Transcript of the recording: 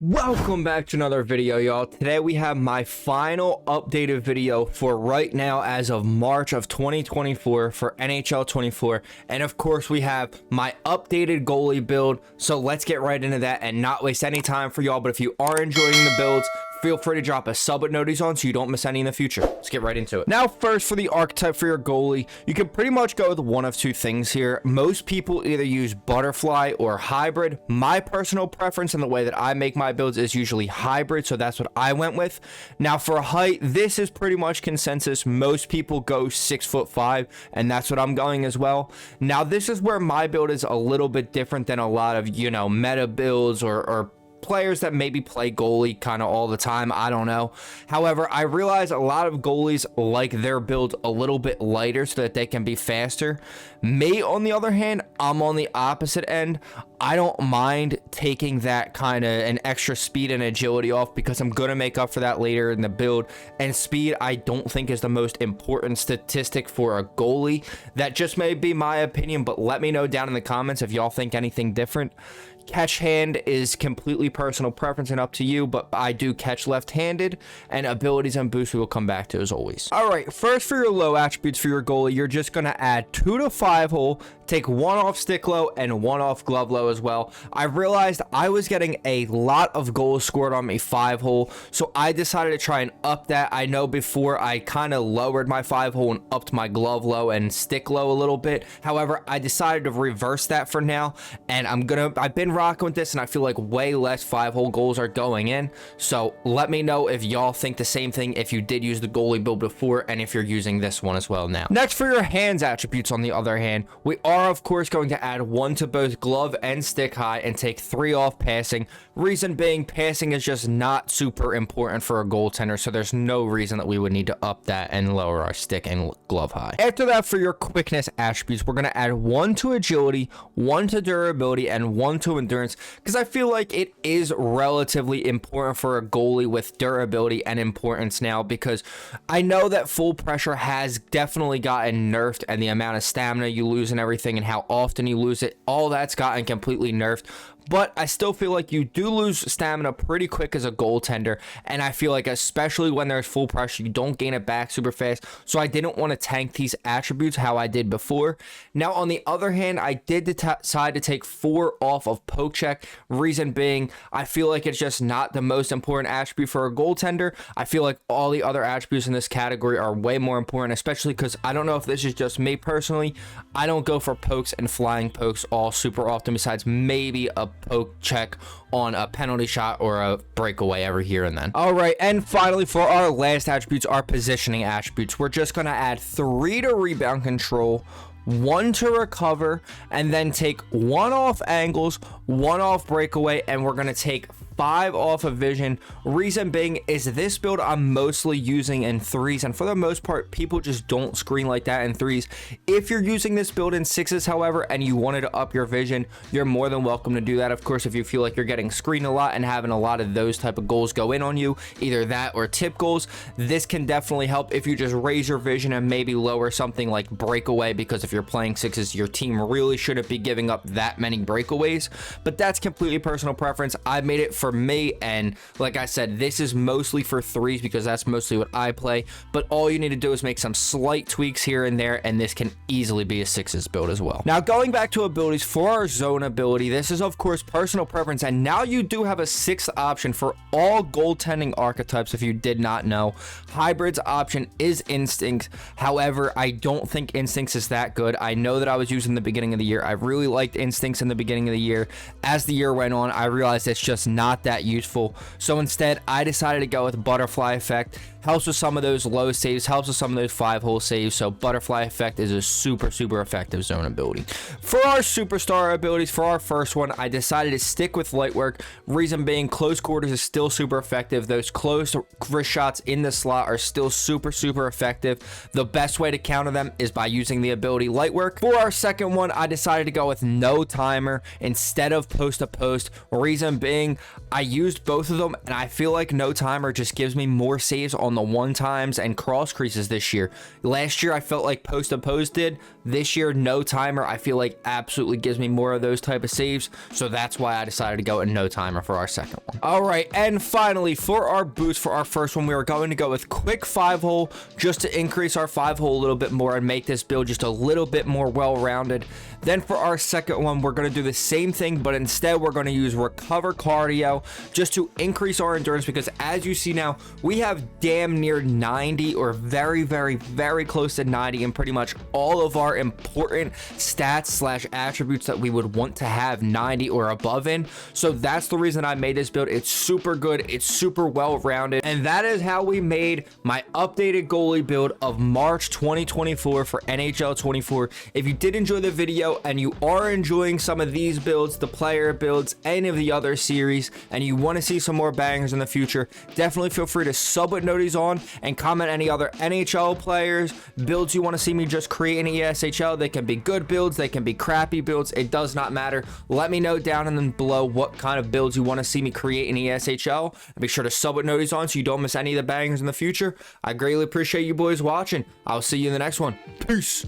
Welcome back to another video, y'all. Today we have my final updated video for right now as of March of 2024 for NHL 24, and of course we have my updated goalie build. So let's get right into that and not waste any time for y'all. But if you are enjoying the builds, feel free to drop a sub with notice on so you don't miss any in the future. Let's get right into it. Now, first, for the archetype for your goalie, you can pretty much go with one of two things here. Most people either use butterfly or hybrid. My personal preference and the way that I make my builds is usually hybrid, so that's what I went with. Now, for height, this is pretty much consensus. Most people go 6'5", and that's what I'm going as well. Now, this is where my build is a little bit different than a lot of, meta builds or players that maybe play goalie kind of all the time. I don't know. However, I realize a lot of goalies like their build a little bit lighter so that they can be faster. Me, on the other hand, I'm on the opposite end. I don't mind taking that kind of an extra speed and agility off because I'm going to make up for that later in the build. And speed, I don't think is the most important statistic for a goalie. That just may be my opinion, but let me know down in the comments if y'all think anything different. Catch hand is completely personal preference and up to you, but I do catch left-handed, and abilities and boosts we will come back to as always. All right, first for your low attributes for your goalie, you're just going to add 2 to 5 hole, take 1 off stick low and 1 off glove low as well. I realized I was getting a lot of goals scored on me 5 hole, so I decided to try and up that. I know before I kind of lowered my 5 hole and upped my glove low and stick low a little bit. However, I decided to reverse that for now, and I've been rocking with this, and I feel like way less 5 hole goals are going in. So let me know if y'all think the same thing, if you did use the goalie build before, and if you're using this one as well now. Next, for your hands attributes, on the other hand, we are of course going to add 1 to both glove and stick high and take 3 off passing. Reason being, passing is just not super important for a goaltender, so there's no reason that we would need to up that and lower our stick and glove high. After that, for your quickness attributes, we're going to add 1 to agility, 1 to durability, and 1 to endurance, because I feel like it is relatively important for a goalie with durability and importance now, because I know that full pressure has definitely gotten nerfed, and the amount of stamina you lose and everything and how often you lose it, all that's gotten completely nerfed. But I still feel like you do lose stamina pretty quick as a goaltender, and I feel like especially when there's full pressure, you don't gain it back super fast, so I didn't want to tank these attributes how I did before. Now, on the other hand, I did decide to take 4 off of poke check. Reason being, I feel like it's just not the most important attribute for a goaltender. I feel like all the other attributes in this category are way more important, especially because I don't know if this is just me personally. I don't go for pokes and flying pokes all super often, besides maybe a poke check on a penalty shot or a breakaway every here and then. All right, and finally, for our last attributes, our positioning attributes, we're just going to add 3 to rebound control, 1 to recover, and then take 1 off angles, 1 off breakaway, and we're going to take 5 off of vision. Reason being is this build I'm mostly using in 3s, and for the most part, people just don't screen like that in 3s. If you're using this build in 6s, however, and you wanted to up your vision, you're more than welcome to do that. Of course, if you feel like you're getting screened a lot and having a lot of those type of goals go in on you, either that or tip goals, this can definitely help if you just raise your vision and maybe lower something like breakaway, because if you're playing 6s, your team really shouldn't be giving up that many breakaways. But that's completely personal preference. I made it for me, and like I said, this is mostly for 3s because that's mostly what I play, but all you need to do is make some slight tweaks here and there, and this can easily be a 6s build as well. Now, going back to abilities, for our zone ability, this is of course personal preference, and now you do have a 6th option for all goaltending archetypes. If you did not know, hybrid's option is instincts. However, I don't think instincts is that good. I know that I was using the beginning of the year. I really liked instincts in the beginning of the year. As the year went on, I realized it's just not that useful, so instead I decided to go with butterfly effect. Helps with some of those low saves, helps with some of those 5 hole saves, so butterfly effect is a super effective zone ability. For our superstar abilities, for our first one, I decided to stick with light work. Reason being, close quarters is still super effective. Those close wrist shots in the slot are still super effective. The best way to counter them is by using the ability light work. For our second one, I decided to go with no timer instead of post to post. Reason being, I used both of them, and I feel like no timer just gives me more saves on on the one times and cross creases this year. Last year I felt like post opposed did. This year no timer I feel like absolutely gives me more of those type of saves, so that's why I decided to go with no timer for our second one. All right, and finally for our boost for our first one, we are going to go with quick 5-hole just to increase our 5-hole a little bit more and make this build just a little bit more well-rounded. Then for our second one, we're going to do the same thing, but instead we're going to use recover cardio just to increase our endurance, because as you see now, we have damn near 90 or very close to 90 in pretty much all of our important stats slash attributes that we would want to have 90 or above in. So that's the reason I made this build. It's super good, it's super well-rounded, and that is how we made my updated goalie build of March 2024 for NHL 24. If you did enjoy the video and you are enjoying some of these builds, the player builds, any of the other series, and you want to see some more bangers in the future, definitely feel free to sub with noties on and comment any other NHL players, builds you want to see me just create in ESHL. They can be good builds, they can be crappy builds, it does not matter. Let me know down in the below what kind of builds you want to see me create in ESHL. And be sure to sub with noties on so you don't miss any of the bangers in the future. I greatly appreciate you boys watching. I'll see you in the next one. Peace.